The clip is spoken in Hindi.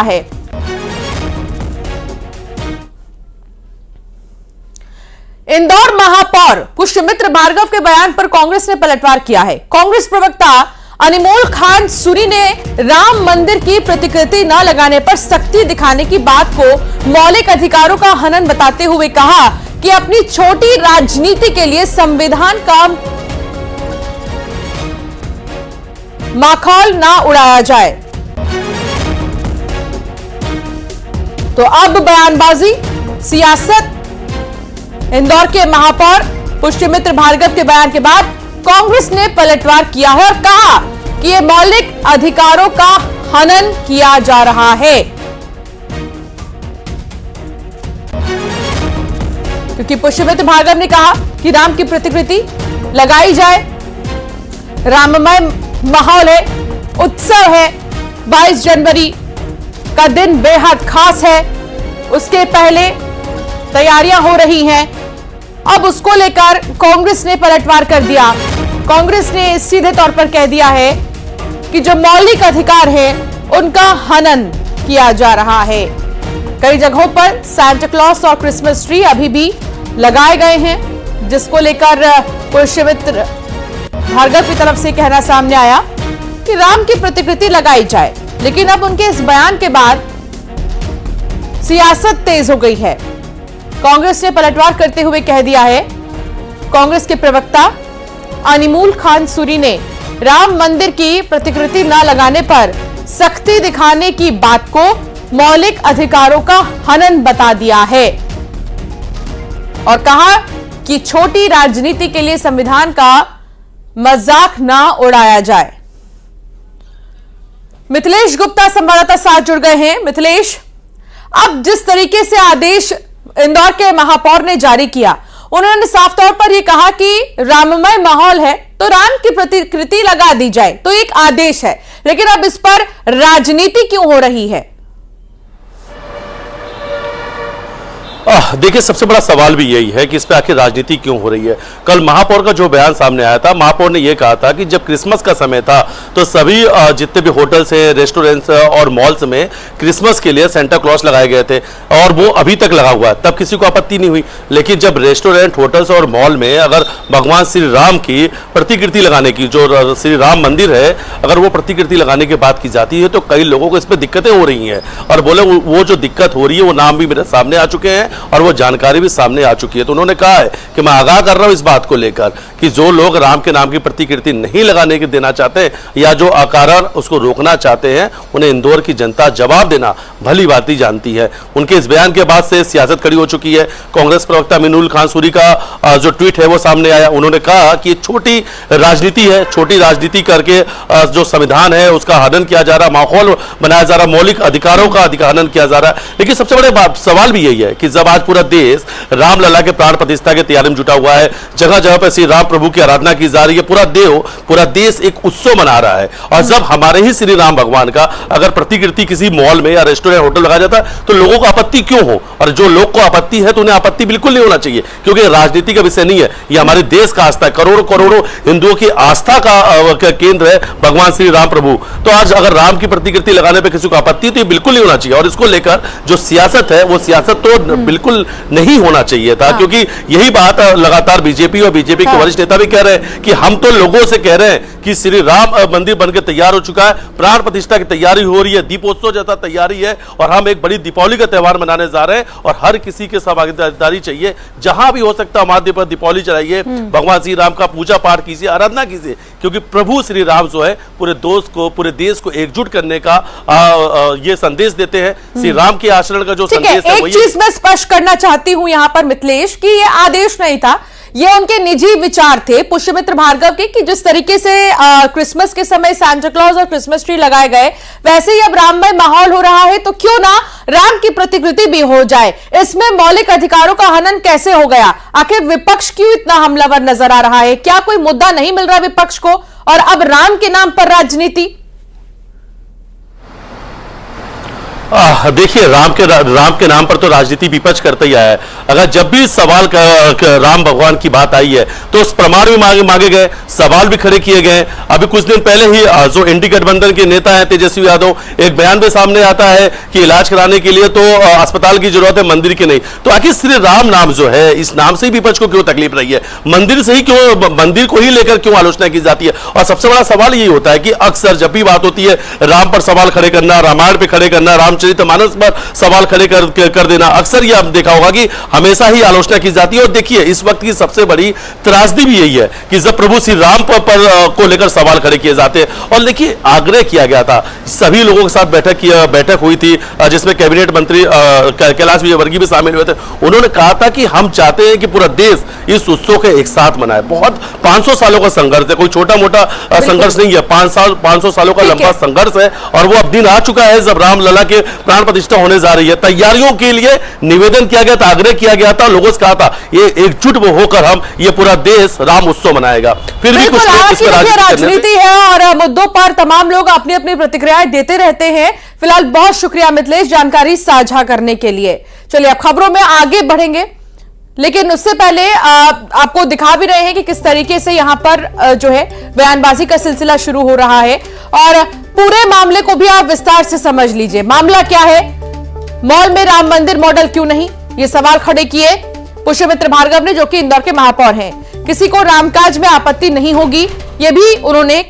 है। इंदौर महापौर पुष्यमित्र भार्गव के बयान पर कांग्रेस ने पलटवार किया है। कांग्रेस प्रवक्ता अनमोल खान सूरी ने राम मंदिर की प्रतिकृति न लगाने पर सख्ती दिखाने की बात को मौलिक अधिकारों का हनन बताते हुए कहा कि अपनी छोटी राजनीति के लिए संविधान का माखौल ना उड़ाया जाए। तो अब बयानबाजी, सियासत। इंदौर के महापौर पुष्यमित्र भार्गव के बयान के बाद कांग्रेस ने पलटवार किया है और कहा कि ये मौलिक अधिकारों का हनन किया जा रहा है, क्योंकि पुष्यमित्र भार्गव ने कहा कि राम की प्रतिकृति लगाई जाए। राममय माहौल है, उत्सव है, 22 जनवरी का दिन बेहद खास है, उसके पहले तैयारियां हो रही हैं। अब उसको लेकर कांग्रेस ने पलटवार कर दिया। कांग्रेस ने सीधे तौर पर कह दिया है कि जो मौलिक अधिकार है उनका हनन किया जा रहा है। कई जगहों पर सांता क्लॉस और क्रिसमस ट्री अभी भी लगाए गए हैं, जिसको लेकर पुष्यमित्र भार्गव की तरफ से कहना सामने आया कि राम की प्रतिकृति लगाई जाए। लेकिन अब उनके इस बयान के बाद सियासत तेज हो गई है। कांग्रेस ने पलटवार करते हुए कह दिया है, कांग्रेस के प्रवक्ता अनमोल खान सूरी ने राम मंदिर की प्रतिकृति न लगाने पर सख्ती दिखाने की बात को मौलिक अधिकारों का हनन बता दिया है और कहा कि छोटी राजनीति के लिए संविधान का मजाक ना उड़ाया जाए। मिथिलेश गुप्ता संवाददाता साथ जुड़ गए हैं। मिथिलेश, अब जिस तरीके से आदेश इंदौर के महापौर ने जारी किया, उन्होंने साफ तौर पर यह कहा कि राममय माहौल है तो राम की प्रतिकृति लगा दी जाए, तो एक आदेश है, लेकिन अब इस पर राजनीति क्यों हो रही है? देखिए, सबसे बड़ा सवाल भी यही है कि इस पे आखिर राजनीति क्यों हो रही है। कल महापौर का जो बयान सामने आया था, महापौर ने यह कहा था कि जब क्रिसमस का समय था तो सभी जितने भी होटल्स हैं, रेस्टोरेंट्स और मॉल्स में क्रिसमस के लिए सेंटा क्लॉज लगाए गए थे और वो अभी तक लगा हुआ है, तब किसी को आपत्ति नहीं हुई। लेकिन जब रेस्टोरेंट, होटल्स और मॉल में अगर भगवान श्री राम की प्रतिकृति लगाने की, जो श्री राम मंदिर है, अगर वो प्रतिकृति लगाने की बात की जाती है तो कई लोगों को इसमें दिक्कतें हो रही हैं और बोले वो जो दिक्कत हो रही है वो नाम भी मेरे सामने आ चुके हैं और वो जानकारी भी सामने आ चुकी है। तो उन्होंने कहा है कि मैं आगाह कर रहा हूं इस बात को लेकर कि जो लोग राम के नाम की प्रतिकृति नहीं लगाने की देना चाहते या जो अकारण उसको रोकना चाहते हैं, उन्हें इंदौर की जनता जवाब देना भली भांति जानती है। उनके इस बयान के बाद से सियासत खड़ी हो चुकी है। कांग्रेस प्रवक्ता अनमोल खान सूरी का जो ट्वीट है वो सामने आया। उन्होंने कहा कि छोटी राजनीति है, छोटी राजनीति करके जो संविधान है उसका हनन किया जा रहा, माहौल बनाया जा रहा, मौलिक अधिकारों का हनन किया जा रहा है। लेकिन सबसे बड़े सवाल भी यही है कि जब आज पूरा देश रामलला के प्राण प्रतिष्ठा की तैयारी में जुटा हुआ है, जगह जगह पर श्री राम प्रभु की आराधना की जा रही है, पूरा देश एक उत्सव मना रहा है, और जब हमारे ही श्री राम भगवान का अगर प्रतिकृति किसी मॉल में या रेस्टोरेंट, होटल लगाया जाता है तो लोगों को आपत्ति क्यों हो? और जो लोग को आपत्ति है तो उन्हें आपत्ति बिल्कुल नहीं होना चाहिए, क्योंकि राजनीति का विषय नहीं है, यह हमारे देश का आस्था है। करोड़ों करोड़ों हिंदुओं की आस्था का केंद्र है भगवान श्री राम प्रभु। तो आज अगर राम की प्रतिकृति लगाने पर किसी को आपत्ति तो ये बिल्कुल नहीं होना चाहिए, और इसको लेकर जो सियासत है वो सियासत तो बिल्कुल नहीं होना चाहिए था। क्योंकि यही बात लगातार बीजेपी और बीजेपी के वरिष्ठ नेता भी कह रहे हैं कि हम तो लोगों से कह रहे हैं कि श्री राम मंदिर बनकर तैयार हो चुका है, प्राण प्रतिष्ठा की तैयारी हो रही है, दीपोत्सव जैसा तैयारी है, और हम एक बड़ी दीपावली का त्यौहार मनाने जा रहे हैं, और हर किसी की सहभागिता चाहिए। जहां भी हो सकता है माध्य पर दीपावली चलाइए, भगवान श्री राम का पूजा पाठ कीजिए, आराधना कीजिए, क्योंकि प्रभु श्री राम जो है पूरे देश को एकजुट करने का ये संदेश देते हैं। श्री राम के आचरण का जो संदेश है, एक चीज मैं स्पष्ट करना चाहती हूं यहां पर मिथिलेश, कि ये आदेश नहीं था, ये उनके निजी विचार थे पुष्यमित्र भार्गव के, कि जिस तरीके से क्रिसमस के समय सांता क्लॉज और क्रिसमस ट्री लगाए गए, वैसे ही अब राममय माहौल हो रहा है तो क्यों ना राम की प्रतिकृति भी हो जाए। इसमें मौलिक अधिकारों का हनन कैसे हो गया? आखिर विपक्ष क्यों इतना हमलावर नजर आ रहा है? क्या कोई मुद्दा नहीं मिल रहा विपक्ष को, और अब राम के नाम पर राजनीति? देखिए, राम के नाम पर तो राजनीति विपक्ष करते ही आया है। अगर जब भी सवाल राम भगवान की बात आई है तो उस प्रमाण भी मांगे गए, सवाल भी खड़े किए गए। अभी कुछ दिन पहले ही जो इंडी गठबंधन के नेता हैं तेजस्वी यादव, एक बयान में सामने आता है कि इलाज कराने के लिए तो अस्पताल की जरूरत है, मंदिर की नहीं। तो आखिर श्री राम नाम जो है, इस नाम से ही विपक्ष को क्यों तकलीफ रही है? मंदिर से ही क्यों, मंदिर को ही लेकर क्यों आलोचना की जाती है? और सबसे बड़ा सवाल यही होता है कि अक्सर जब भी बात होती है राम पर सवाल खड़े करना, रामायण पे खड़े करना, रामचरितमानस पर सवाल खड़े कर देना, अक्सर ये आपने देखा होगा कि हमेशा ही आलोचना की जाती है। और देखिए, इस वक्त की सबसे बड़ी त्रासदी भी यही है कि जब प्रभु श्री राम पर को लेकर सवाल खड़े किए जाते हैं। और देखिए, आग्रह किया गया था, सभी लोगों के साथ बैठक हुई थी, जिसमें कैबिनेट मंत्री कैलाश विजयवर्गीय भी शामिल हुए थे। उन्होंने कहा था कि हम चाहते हैं कि पूरा देश इस उत्सव के एक साथ मनाए। बहुत 500 सालों का संघर्ष है, कोई छोटा मोटा संघर्ष नहीं है, 500 सालों का लंबा संघर्ष है। और वो अब दिन आ चुका है जब रामलला के प्राण प्रतिष्ठा होने जा रही है। तैयारियों के लिए निवेदन किया गया था, आग्रह किया गया था, लोगों से कहा था ये एकजुट होकर हम ये पूरा देश राम उत्सव मनाएगा। फिर भी कुछ राजनीति है और मुद्दों पर तमाम लोग अपनी अपनी प्रतिक्रियाएं देते रहते हैं। फिलहाल बहुत शुक्रिया मिथिलेश जानकारी साझा करने के लिए। चलिए अब खबरों में आगे बढ़ेंगे, लेकिन उससे पहले आपको दिखा भी रहे हैं कि किस तरीके से यहां पर जो है बयानबाजी का सिलसिला शुरू हो रहा है। और पूरे मामले को भी आप विस्तार से समझ लीजिए। मामला क्या है, मॉल में राम मंदिर मॉडल क्यों नहीं, ये सवाल खड़े किए पुष्यमित्र भार्गव ने, जो कि इंदौर के महापौर हैं। किसी को रामकाज में आपत्ति नहीं होगी, यह भी उन्होंने